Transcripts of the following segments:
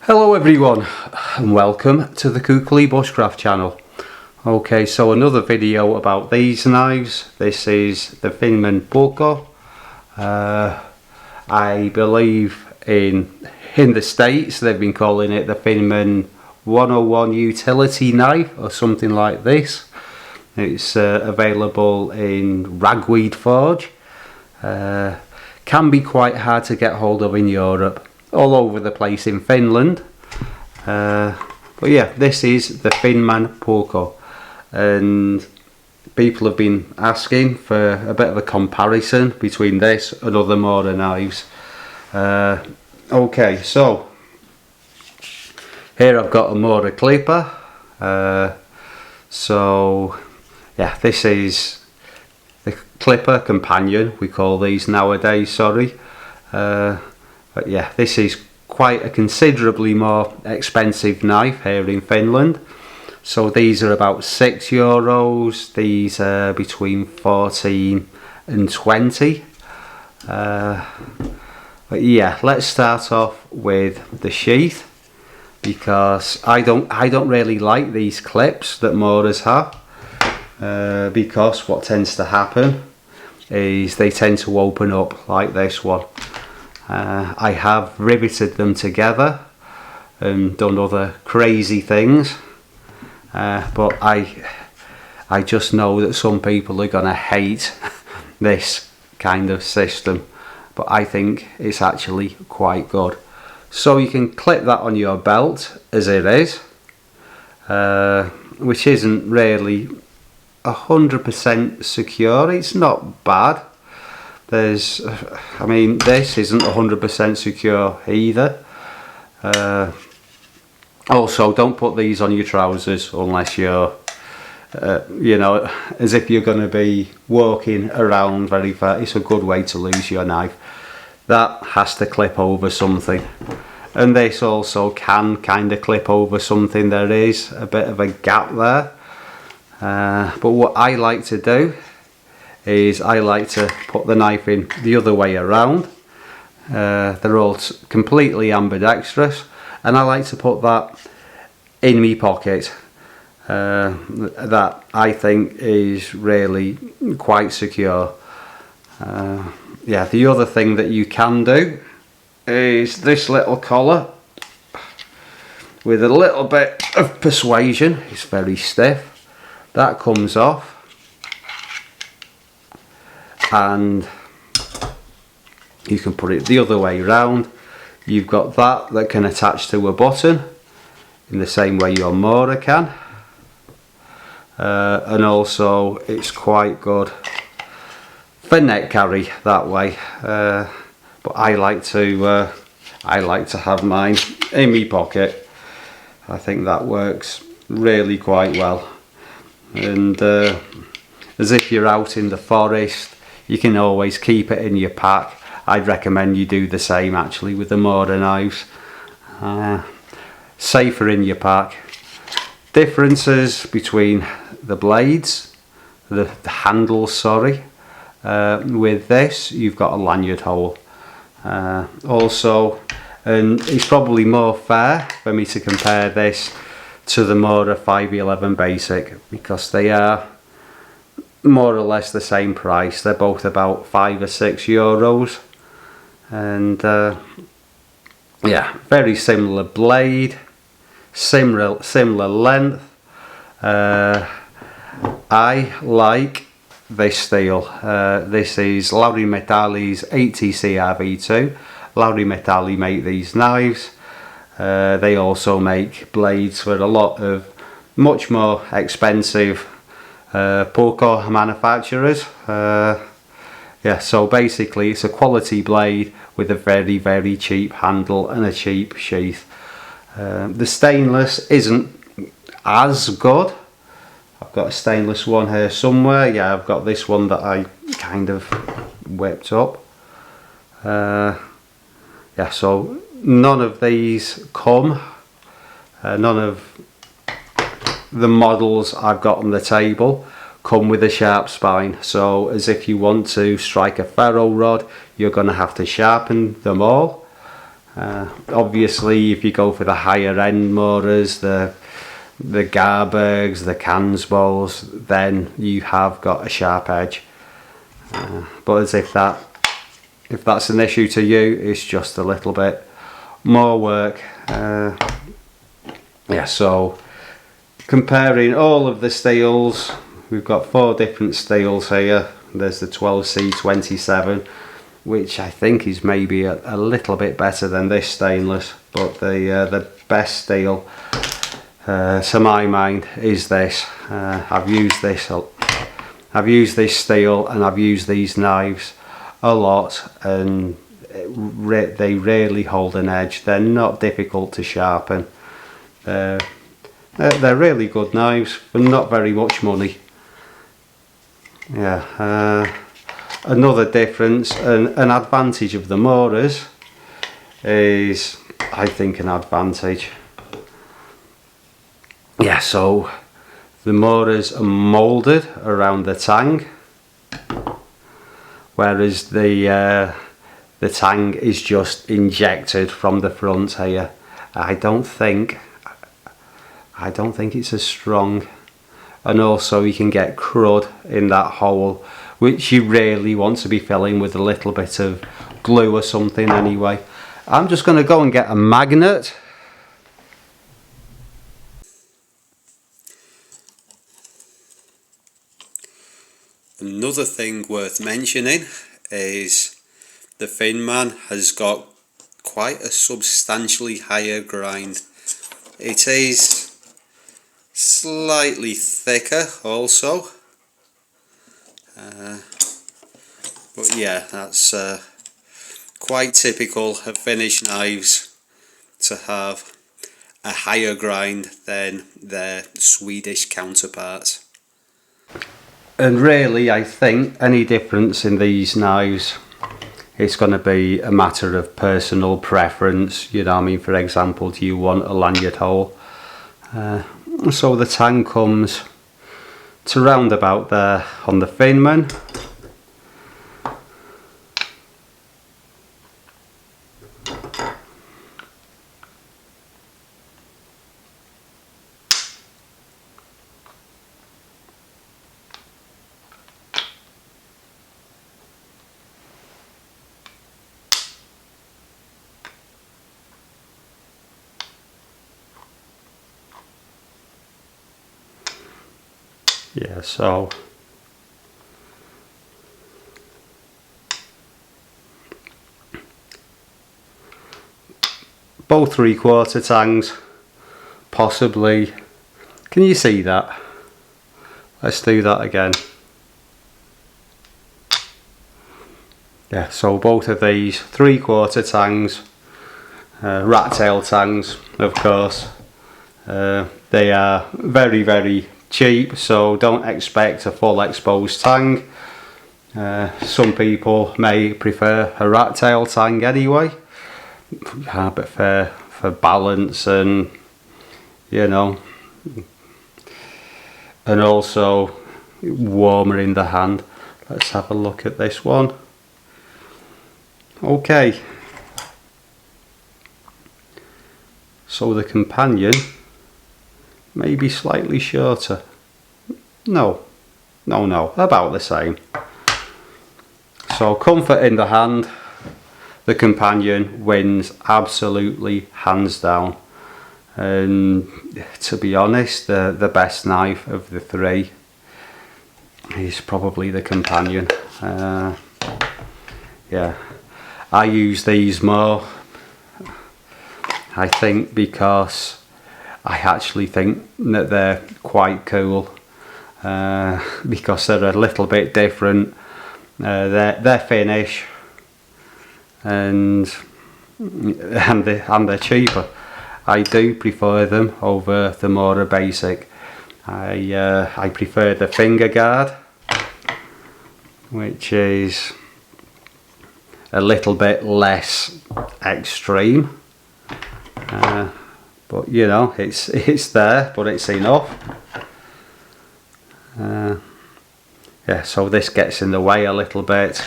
Hello everyone and welcome to the Kukli Bushcraft channel. Okay, so another video about these knives. This is the Finnman Puukko. I believe in the States they've been calling it the Finnman 101 utility knife or something like this. It's available in ragweed forge. Can be quite hard to get hold of in Europe. All over the place in Finland, but yeah, this is the Finnman Puukko, and people have been asking for a bit of a comparison between this and other Mora knives. Okay, so here I've got a Mora clipper. So yeah, this is the clipper companion, we call these nowadays, sorry. But yeah, this is quite a considerably more expensive knife here in Finland. So these are about €6. These are between 14 and 20. But yeah, let's start off with the sheath, because I don't really like these clips that Moras have, because what tends to happen is they tend to open up like this one. I have riveted them together and done other crazy things, but I just know that some people are gonna hate this kind of system, but I think it's actually quite good. So you can clip that on your belt as it is, which isn't really 100% secure. It's not bad. I mean, this isn't 100% secure either. Also, don't put these on your trousers unless you're, you know, as if you're going to be walking around very far. It's a good way to lose your knife. That has to clip over something. And this also can kind of clip over something. There is a bit of a gap there. But what I like to do is I like to put the knife in the other way around. They're all completely ambidextrous, and I like to put that in my pocket. That I think is really quite secure. Yeah, the other thing that you can do is this little collar with a little bit of persuasion. It's very stiff. That comes off, and you can put it the other way round. You've got that can attach to a button in the same way your Mora can, and also it's quite good for neck carry that way. But I like to have mine in my pocket. I think that works really quite well, and as if you're out in the forest, you can always keep it in your pack. I'd recommend you do the same actually with the Mora knives. Safer in your pack. Differences between the blades, the handles, sorry. With this, you've got a lanyard hole. Also, and it's probably more fair for me to compare this to the Mora 511 Basic, because they are more or less the same price. They're both about €5 or €6, and yeah, very similar blade, similar length. I like this steel. This is Lauri Metalli's 80CRV2. Lauri Metalli make these knives. They also make blades for a lot of much more expensive Puukko manufacturers. Yeah, so basically it's a quality blade with a very, very cheap handle and a cheap sheath. The stainless isn't as good. I've got a stainless one here somewhere. Yeah, I've got this one that I kind of whipped up. Yeah, so none of these come, none of the models I've got on the table come with a sharp spine. So as if you want to strike a ferro rod, you're going to have to sharpen them all. Obviously if you go for the higher end Moras, the Garbergs, the Cansbos, then you have got a sharp edge. But as if that's an issue to you, it's just a little bit more work. Yeah, so comparing all of the steels, we've got 4 different steels here. There's the 12C27, which I think is maybe a little bit better than this stainless, but the best steel to my mind is this. I've used this steel and I've used these knives a lot, and they really hold an edge. They're not difficult to sharpen. They're really good knives for not very much money. Yeah. Another difference and an advantage of the Moras is, I think, an advantage. Yeah, so the Moras are moulded around the tang, whereas the tang is just injected from the front here. I don't think it's as strong, and also you can get crud in that hole, which you really want to be filling with a little bit of glue or something anyway. I'm just going to go and get a magnet. Another thing worth mentioning is the Finnman has got quite a substantially higher grind. It is slightly thicker also, but yeah, that's quite typical of finished knives to have a higher grind than their Swedish counterparts. And really, I think any difference in these knives, it's going to be a matter of personal preference. You know what I mean? For example, do you want a lanyard hole? So the tang comes to round about there on the Finnman. Yeah, so both 3/4 tangs, possibly. Can you see that? Let's do that again. Yeah, so both of these 3/4 tangs, rat tail tangs, of course. They are very, very cheap, so don't expect a full exposed tang. Some people may prefer a rat tail tang anyway, but for balance and, you know, and also warmer in the hand. Let's have a look at this one. Okay, so the companion may be slightly shorter. No, about the same. So comfort in the hand, the companion wins absolutely hands down. And to be honest, the best knife of the 3 is probably the companion. Yeah, I use these more, I think, because I actually think that they're quite cool, because they're a little bit different. They're Finnish, and they're cheaper. I do prefer them over the Mora Basic. I prefer the finger guard, which is a little bit less extreme. But you know, it's there, but it's enough. Yeah, so this gets in the way a little bit,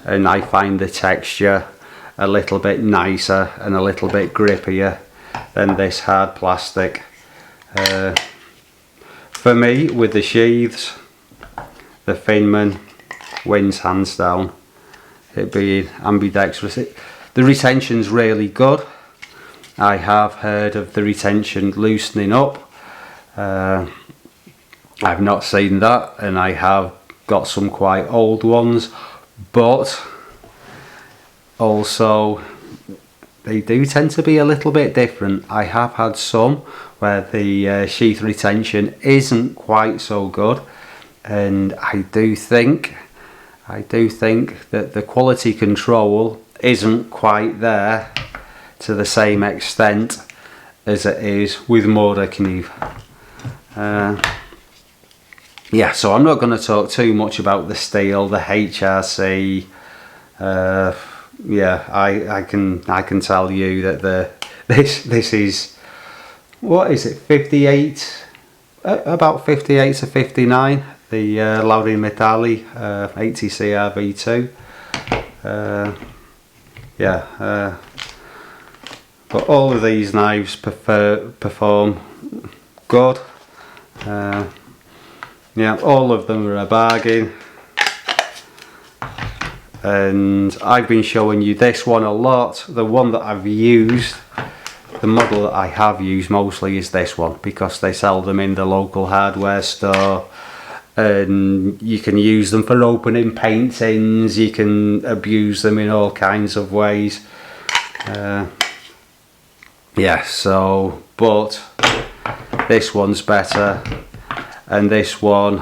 and I find the texture a little bit nicer and a little bit grippier than this hard plastic. For me, with the sheaths, the Finnman wins hands down. It being ambidextrous. The retention's really good. I have heard of the retention loosening up. I've not seen that, and I have got some quite old ones, but also they do tend to be a little bit different. I have had some where the sheath retention isn't quite so good, and I do think that the quality control isn't quite there to the same extent as it is with Mora. Yeah, so I'm not going to talk too much about the steel, the HRC. Yeah, I can tell you that this is, what is it, 58, about 58 to 59, the Laurin Metalli 80CR V2. Yeah, but all of these knives perform good. Yeah, all of them are a bargain, and I've been showing you this one a lot. The one that I've used, the model that I have used mostly is this one, because they sell them in the local hardware store, and you can use them for opening paintings, you can abuse them in all kinds of ways. Yeah, so, but this one's better. And this one,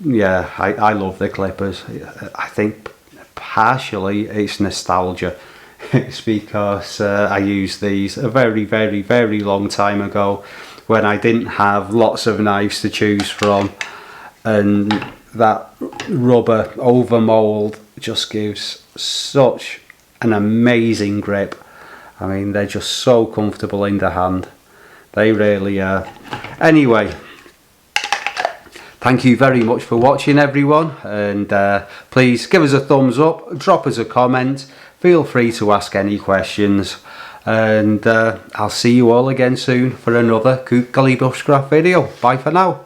yeah, I love the clippers. I think partially it's nostalgia. It's because I used these a very, very, very long time ago when I didn't have lots of knives to choose from, and that rubber over mould just gives such an amazing grip. I mean, they're just so comfortable in the hand. They really are. Anyway, thank you very much for watching, everyone, and please give us a thumbs up, drop us a comment, feel free to ask any questions, and I'll see you all again soon for another Kookali Bushcraft video. Bye for now.